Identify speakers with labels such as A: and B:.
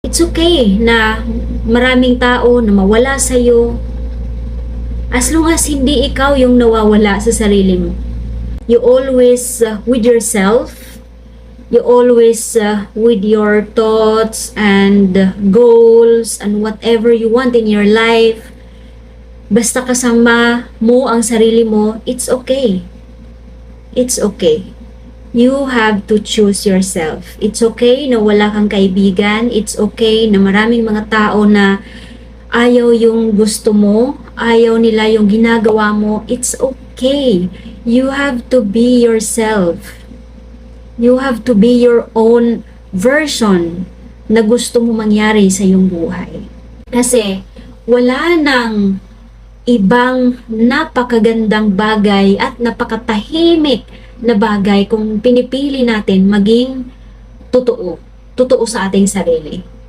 A: It's okay na maraming tao na mawala sa'yo. As long as hindi ikaw yung nawawala sa sarili mo. You always with yourself. You always with your thoughts and goals and whatever you want in your life. Basta kasama mo ang sarili mo, it's okay. It's okay. You have to choose yourself. It's okay na wala kang kaibigan. It's okay na maraming mga tao na ayaw yung gusto mo, ayaw nila yung ginagawa mo. It's okay. You have to be yourself. You have to be your own version na gusto mo mangyari sa iyong buhay. Kasi wala nang ibang napakagandang bagay at napakatahimik na bagay kung pinipili natin maging totoo sa ating sarili.